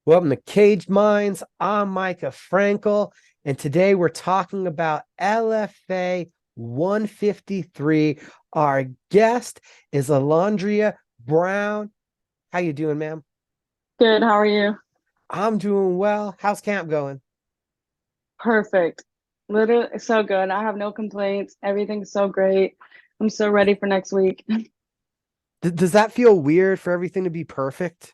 Welcome to Caged Minds. I'm Mika Frankl, and today we're talking about LFA 153. Our guest is Alandria Brown. How you doing, ma'am? Good. How are you? I'm doing well. How's camp going? Perfect. Literally so good. I have no complaints. Everything's so great. I'm so ready for next week. Does that feel weird for everything to be perfect?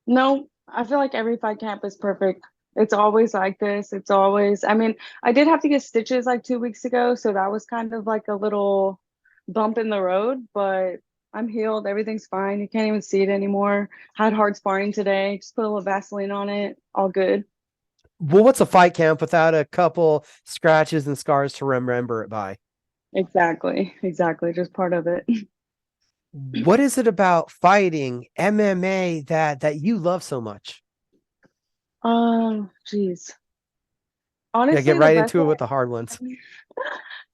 No, I feel like every fight camp is perfect. It's always like this. It's always, I mean, I did have to get stitches like 2 weeks ago, so that was kind of like a little bump in the road, but I'm healed. Everything's fine. You can't even see it anymore. Had hard sparring today. Just put a little Vaseline on it. All good. Well, what's a fight camp without a couple scratches and scars to remember it by? Exactly. Exactly. Just part of it. What is it about fighting MMA that you love so much? Geez. Yeah, get Honestly, right into it with the hard ones.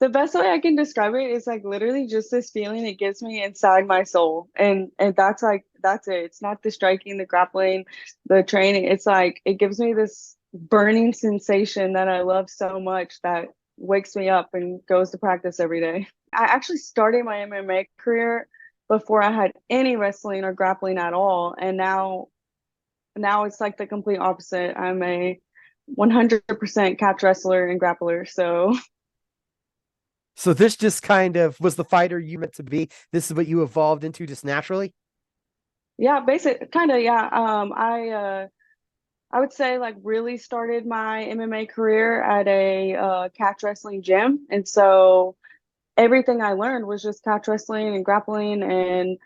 the best way I can describe it is like literally just this feeling it gives me inside my soul. And that's like that's it. It's not the striking, the grappling, the training. It's like it gives me this burning sensation that I love so much that wakes me up and goes to practice every day. I actually started my MMA career before I had any wrestling or grappling at all. And now it's like the complete opposite. I'm a 100% catch wrestler and grappler. So So this just kind of was the fighter you meant to be. This is what you evolved into just naturally. yeah, basic kind of yeah. I would say like really started my MMA career at a catch wrestling gym, and so everything I learned was just catch wrestling and grappling,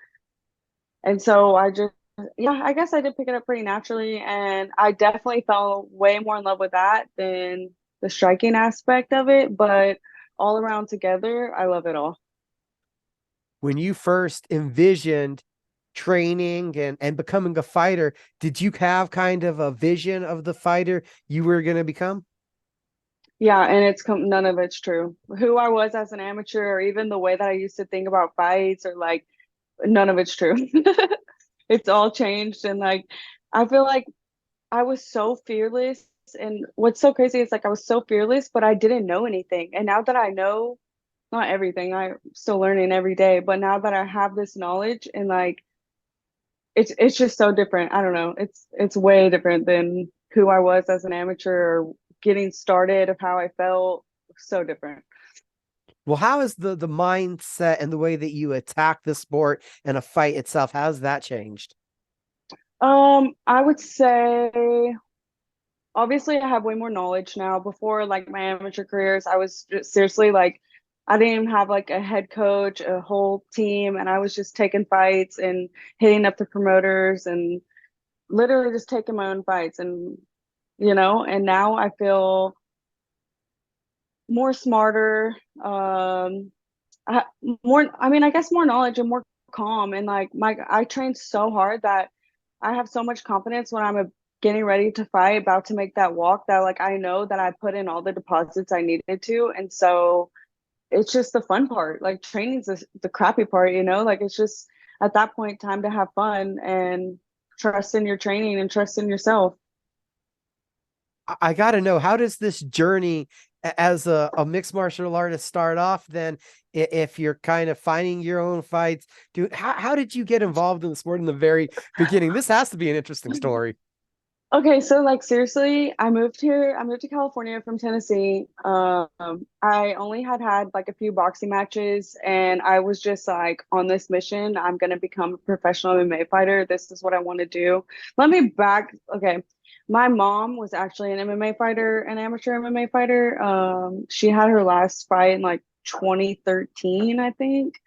and so I just yeah, I guess I did pick it up pretty naturally, and I definitely fell way more in love with that than the striking aspect of it, but all around together, I love it all. When you first envisioned training and becoming a fighter, did you have kind of a vision of the fighter you were going to become? Yeah, and none of it's true. Who I was as an amateur, or even the way that I used to think about fights, or like none of it's true. It's all changed, and like I feel like I was so fearless. And what's so crazy is like I was so fearless, but I didn't know anything. And now that I know, not everything, I'm still learning every day, but now that I have this knowledge and like it's just so different. I don't know. It's way different than who I was as an amateur or getting started of how I felt. So different. Well, how is the mindset and the way that you attack the sport and a fight itself, how's that changed? I would say obviously I have way more knowledge now. Before like my amateur careers, I was just seriously like I didn't even have like a head coach, a whole team, and I was just taking fights and hitting up the promoters and literally just taking my own fights and and now I feel more smarter, I, more I mean I guess more knowledge and more calm and like my I trained so hard that I have so much confidence when getting ready to fight, about to make that walk, that like I know that I put in all the deposits I needed to. And so it's just the fun part. Like training's the crappy part, like it's just at that point time to have fun and trust in your training and trust in yourself. I got to know, how does this journey as a mixed martial artist start off then? If you're kind of finding your own fights, dude, how did you get involved in the sport in the very beginning? This has to be an interesting story. Okay, so like seriously, I moved here. I moved to California from Tennessee. I only had like a few boxing matches, and I was just like on this mission. I'm gonna become a professional MMA fighter. This is what I want to do. Let me back. Okay, my mom was actually an MMA fighter, an amateur MMA fighter. She had her last fight in like 2013, I think.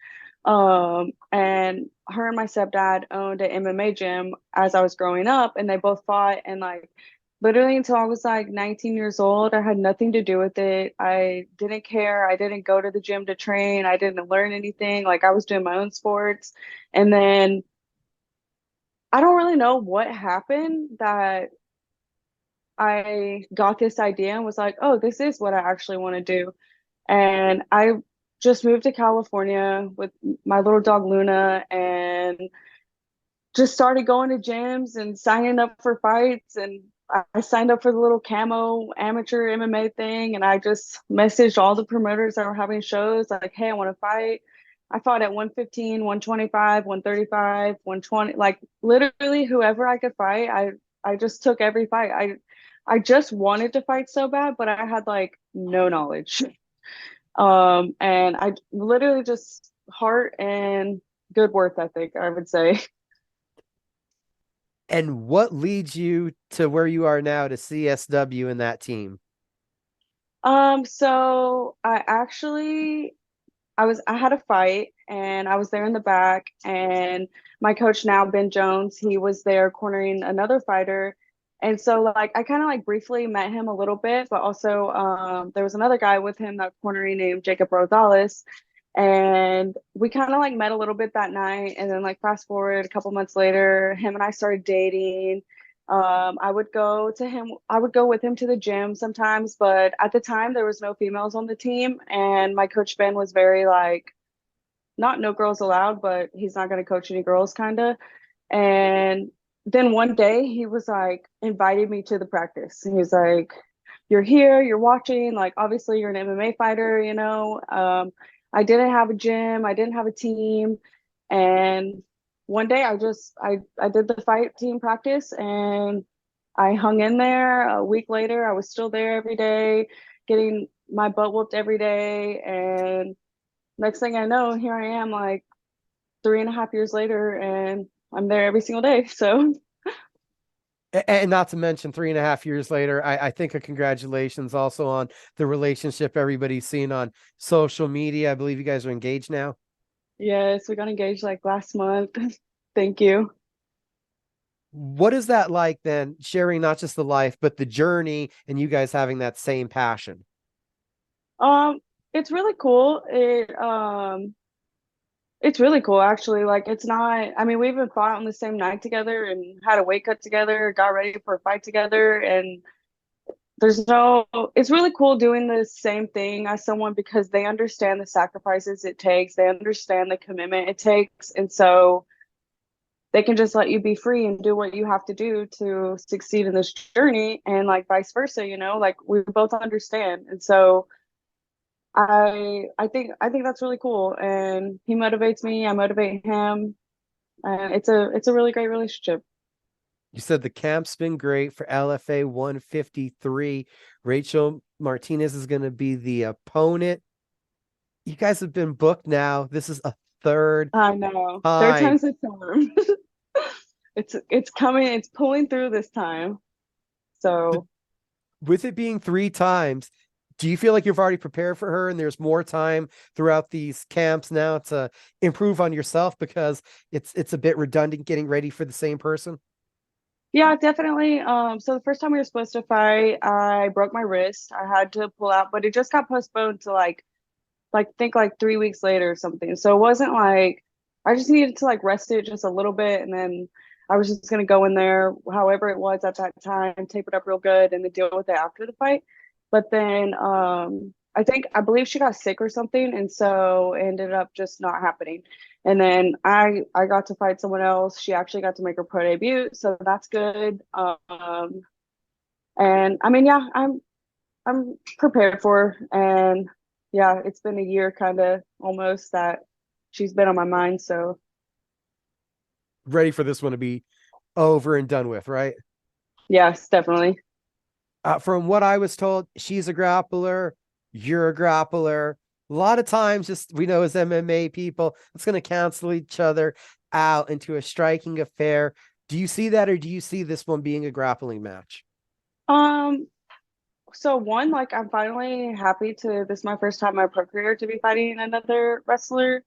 And her and my stepdad owned an MMA gym as I was growing up, and they both fought. And like literally until I was like 19 years old, I had nothing to do with it. I didn't care. I didn't go to the gym to train. I didn't learn anything. Like I was doing my own sports. And then I don't really know what happened that I got this idea and was like, oh, this is what I actually want to do. And I just moved to California with my little dog Luna and just started going to gyms and signing up for fights. And I signed up for the little camo amateur MMA thing. And I just messaged all the promoters that were having shows like, hey, I want to fight. I fought at 115, 125, 135, 120, like literally whoever I could fight. I just took every fight. I just wanted to fight so bad, but I had like no knowledge. And I literally just heart and good work ethic, I would say. And what leads you to where you are now to CSW in that team? So I had a fight and I was there in the back, and my coach now, Ben Jones, he was there cornering another fighter. And so like I kind of like briefly met him a little bit, but also there was another guy with him that cornering named Jacob Rosales. And we kind of like met a little bit that night. And then like fast forward a couple months later, him and I started dating. I would go with him to the gym sometimes, but at the time there was no females on the team, and my coach Ben was very like, not no girls allowed, but he's not going to coach any girls kind of. And then one day he was like invited me to the practice. And he's like, "You're here, you're watching, like obviously you're an MMA fighter, you know." I didn't have a gym, I didn't have a team, and one day I did the fight team practice and I hung in there. A week later, I was still there every day, getting my butt whooped every day. And next thing I know, here I am like 3.5 years later, and I'm there every single day. So And not to mention 3.5 years later, I think a congratulations also on the relationship everybody's seen on social media. I believe you guys are engaged now. yes, we got engaged like last month. Thank you. What is that like then, sharing not just the life, but the journey and you guys having that same passion? Um, it's really cool. It's really cool actually. Like it's not, I mean, we even fought on the same night together and had a weight cut together, got ready for a fight together. And it's really cool doing the same thing as someone because they understand the sacrifices it takes, they understand the commitment it takes. And so they can just let you be free and do what you have to do to succeed in this journey. And like vice versa, you know, like we both understand. And so I think that's really cool, and he motivates me. I motivate him, and it's a really great relationship. You said the camp's been great for LFA 153. Rachel Martinez is going to be the opponent. You guys have been booked now. This is a third I know. Third time. time's the charm. It's coming. It's pulling through this time. But So with it being 3 times, do you feel like you've already prepared for her and there's more time throughout these camps now to improve on yourself because it's a bit redundant getting ready for the same person? yeah, definitely. So the first time we were supposed to fight, I broke my wrist. I had to pull out, but it just got postponed to like think like 3 weeks later or something. So it wasn't like I just needed to like rest it just a little bit, and then I was just gonna go in there, however it was at that time, tape it up real good, and then deal with it after the fight. But then I believe she got sick or something, and so it ended up just not happening. And then I got to fight someone else. She actually got to make her pro debut, so that's good. And I mean, yeah, I'm prepared for her. And yeah, it's been a year kind of almost that she's been on my mind. So Ready for this one to be over and done with, right? yes, definitely. From what I was told, she's a grappler, you're a grappler. A lot of times, just we know as MMA people, it's going to cancel each other out into a striking affair. Do you see that, or do you see this one being a grappling match? Um, so one, like I'm finally happy to this is my first time in my pro career to be fighting another wrestler.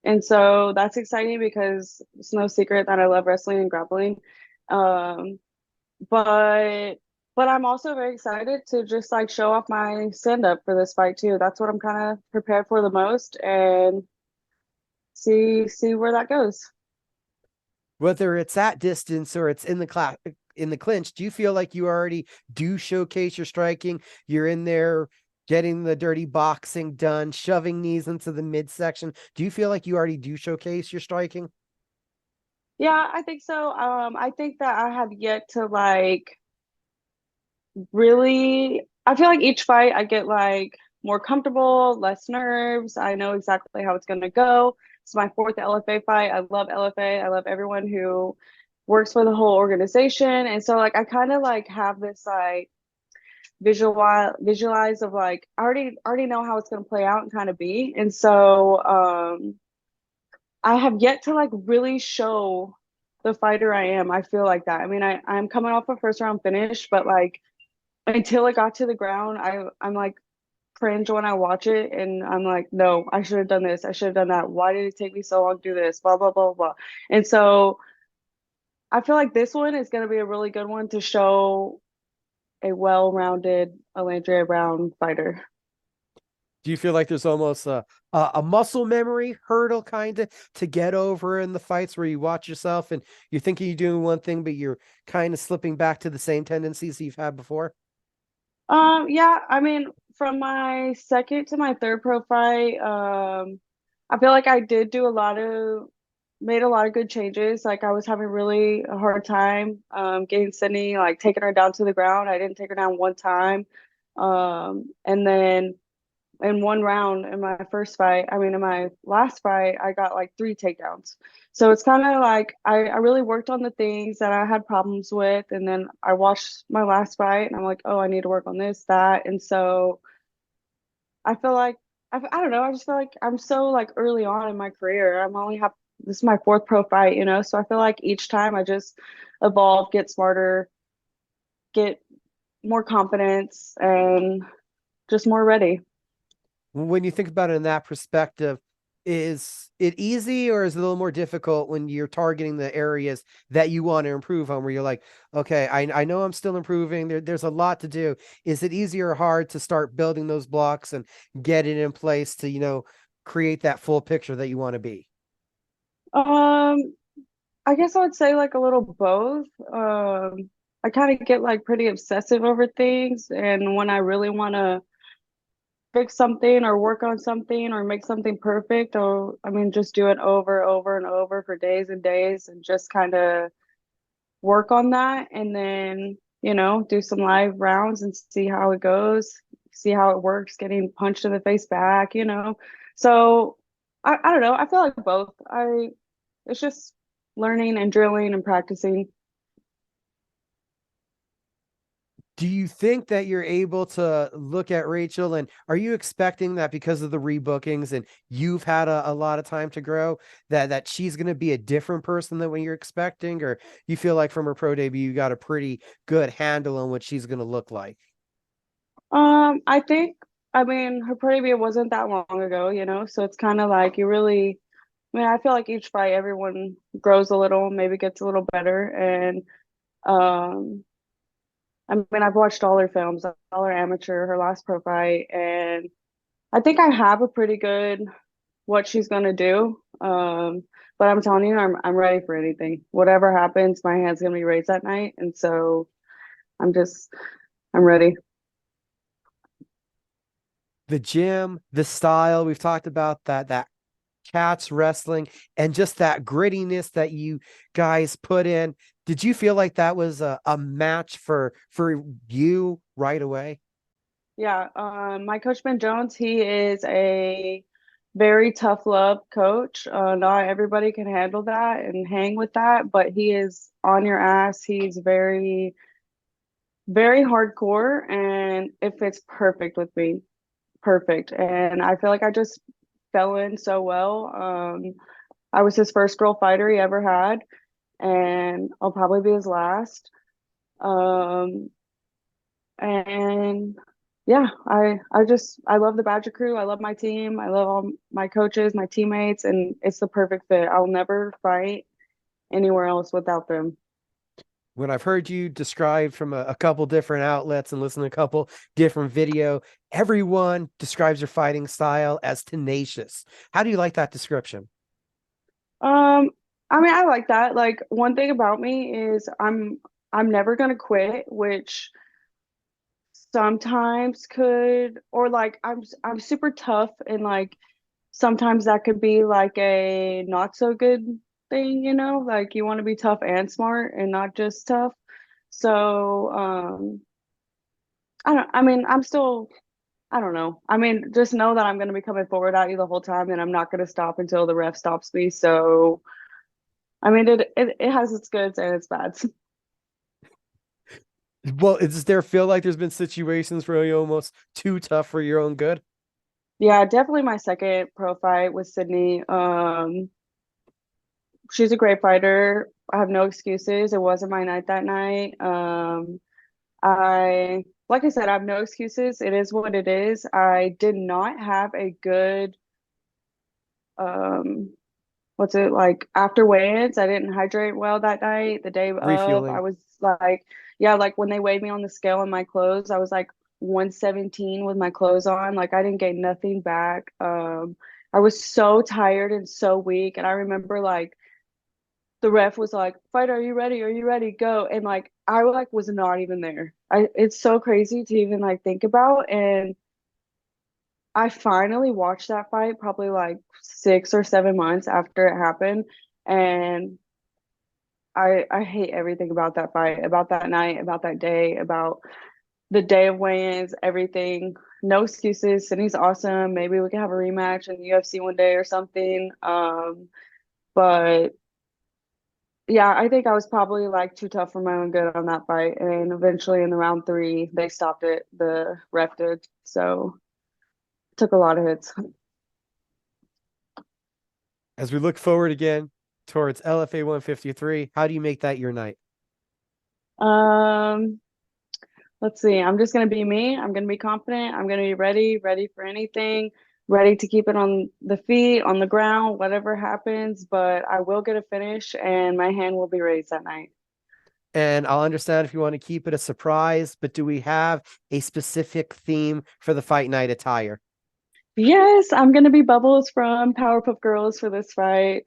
And so that's exciting because it's no secret that I love wrestling and grappling. Um, but but I'm also very excited to just like show off my stand up for this fight too. That's what I'm kind of prepared for the most, and see where that goes. Whether it's at distance or it's in the class in the clinch, do you feel like you already do showcase your striking? You're in there getting the dirty boxing done, shoving knees into the midsection. Do you feel like you already do showcase your striking? Yeah, I think so. I think that I have yet to like really, I feel like each fight I get like more comfortable, less nerves. I know exactly how it's gonna go. It's my fourth LFA fight. I love LFA. I love everyone who works for the whole organization. And so like I kind of like have this like visualize of like I already know how it's gonna play out and kind of be. And so I have yet to like really show the fighter I am. I feel like that. I mean, I'm coming off a first round finish, but like until it got to the ground, I'm like cringe when I watch it, and I'm like, no, I should have done this. I should have done that. Why did it take me so long to do this? Blah blah blah blah. And so I feel like this one is going to be a really good one to show a well-rounded Alandria Brown fighter. Do you feel like there's almost a muscle memory hurdle kind of to get over in the fights where you watch yourself and you're thinking you're doing one thing, but you're kind of slipping back to the same tendencies you've had before? Yeah, I mean, from my second to my third pro fight, I feel like I did do a lot of made a lot of good changes. Like I was having really a hard time getting Sydney, like taking her down to the ground. I didn't take her down one time. And then in one round in my first fight, I mean in my last fight, I got like three takedowns. So it's kind of like I really worked on the things that I had problems with, and then I watched my last fight and I'm like, oh, I need to work on this, that. And so I feel like I don't know, I just feel like I'm so like early on in my career. I'm only have this is my fourth pro fight, you know, so I feel like each time I just evolve, get smarter, get more confidence, and just more ready. When you think about it in that perspective, is it easy or is it a little more difficult when you're targeting the areas that you want to improve on, where you're like, okay, I know I'm still improving. There's a lot to do. Is it easier or hard to start building those blocks and get it in place to, create that full picture that you want to be? Um, I guess I would say like a little both. I kind of get like pretty obsessive over things, and when I really want to fix something or work on something or make something perfect, or I mean, just do it over and over for days and days, and just kind of work on that, and then do some live rounds and see how it goes, see how it works, getting punched in the face back. So I don't know. I feel like both. It's just learning and drilling and practicing. Do you think that you're able to look at Rachel, and are you expecting that because of the rebookings and you've had a lot of time to grow, that she's going to be a different person than what you're expecting, or you feel like from her pro debut you got a pretty good handle on what she's going to look like? I think, I mean, her pro debut wasn't that long ago, so it's kind of like you really, I mean, I feel like each fight everyone grows a little, maybe gets a little better. And um, I mean, I've watched all her films, all her amateur, her last pro fight, and I think I have a pretty good what she's gonna do. But I'm telling you, I'm ready for anything. Whatever happens, my hand's gonna be raised that night, and so I'm just I'm ready. The gym, the style, we've talked about that cats wrestling, and just that grittiness that you guys put in. Did you feel like that was a match for you right away? Yeah, my coach Ben Jones, he is a very tough love coach. Not everybody can handle that and hang with that, but he is on your ass. He's very, very hardcore, and it fits perfect with me. Perfect. And I feel like I just fell in so well. I was his first girl fighter he ever had, and I'll probably be his last. Um, And yeah, I love the Badger crew. I love my team. I love all my coaches, my teammates, and it's the perfect fit. I'll never fight anywhere else without them. When I've heard you described from a couple different outlets and listened to a couple different video, everyone describes your fighting style as tenacious. How do you like that description? Um, I mean, I like that. Like one thing about me is I'm never gonna quit, which sometimes could or like I'm super tough and like sometimes that could be like a not so good thing, like you want to be tough and smart and not just tough. So, I mean, I don't know. I mean, just know that I'm going to be coming forward at you the whole time and I'm not going to stop until the ref stops me. So, I mean, it has its goods and its bads. Well, does there feel like there's been situations where you're almost too tough for your own good? Yeah, definitely my second pro fight with Sydney. She's a great fighter. I have no excuses. It wasn't my night that night. Like I said, I have no excuses. It is what it is. I did not have a good, um, what's it like after weigh-ins? I didn't hydrate well that night. The day of, I Refueling. was like, yeah, like when they weighed me on the scale in my clothes, I was like 117 with my clothes on. Like I didn't gain nothing back. I was so tired and so weak. And I remember like the ref was like, "Fighter, are you ready? Are you ready? Go!" And like I like was not even there. It's so crazy to even like think about. And I finally watched that fight probably like 6 or 7 months after it happened, and I hate everything about that fight, about that night, about that day, about the day of weigh-ins, everything. No excuses. Sydney's awesome. Maybe we can have a rematch in the UFC one day or something. But yeah, I think I was probably like too tough for my own good on that fight. And eventually in the round three, they stopped it. The ref did. So took a lot of hits. As we look forward again towards LFA 153, how do you make that your night? Um, let's see. I'm just gonna be me. I'm gonna be confident. I'm gonna be ready, ready for anything, ready to keep it on the feet, on the ground, whatever happens. But I will get a finish and my hand will be raised that night. And I'll understand if you want to keep it a surprise, but do we have a specific theme for the fight night attire? Yes, I'm gonna be Bubbles from Powerpuff Girls for this fight.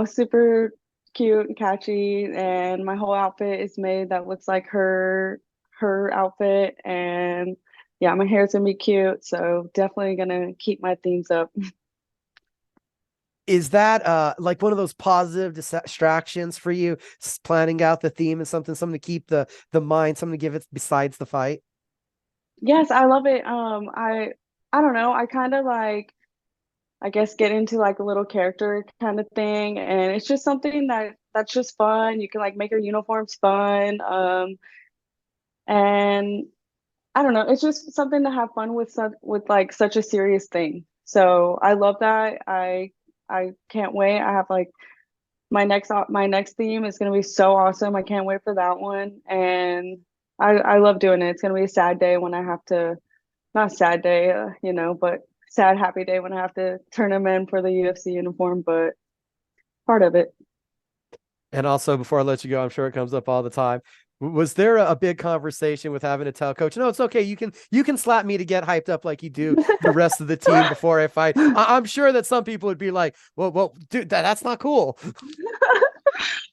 Super cute and catchy, and my whole outfit is made that looks like her outfit. And yeah, my hair's gonna be cute, so definitely gonna keep my themes up. Is that like one of those positive distractions for you, planning out the theme and something to keep the mind, something to give it besides the fight? Yes, I love it. I don't know, I kind of like I guess get into like a little character kind of thing, and it's just something that's just fun. You can like make your uniforms fun. And I don't know. It's just something to have fun with with like such a serious thing. So I love that. I can't wait. I have like my next theme is gonna be so awesome. I can't wait for that one. And I love doing it. It's gonna be a sad day when I have to, not a sad day, but sad happy day when I have to turn them in for the UFC uniform, but part of it. And also, before I let you go, I'm sure it comes up all the time. Was there a big conversation with having to tell coach, no, it's okay. You can slap me to get hyped up like you do the rest of the team before I fight. I'm sure that some people would be like, well, dude, that's not cool.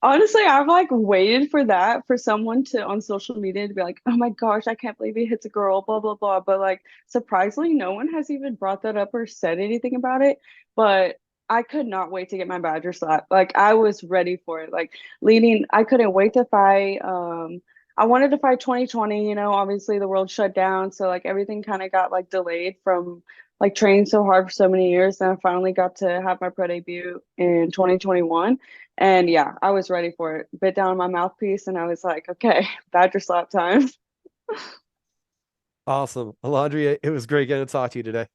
Honestly, I've like waited for that for someone to on social media to be like, "Oh my gosh, I can't believe he hits a girl," blah blah blah. But like surprisingly, no one has even brought that up or said anything about it. But I could not wait to get my Badger slap. Like I was ready for it. Like I couldn't wait to fight. I wanted to fight 2020, obviously the world shut down, so like everything kind of got like delayed from like training so hard for so many years. And I finally got to have my pro debut in 2021. And yeah, I was ready for it. Bit down my mouthpiece and I was like, okay, Badger slap time. Awesome. Alandria, it was great getting to talk to you today.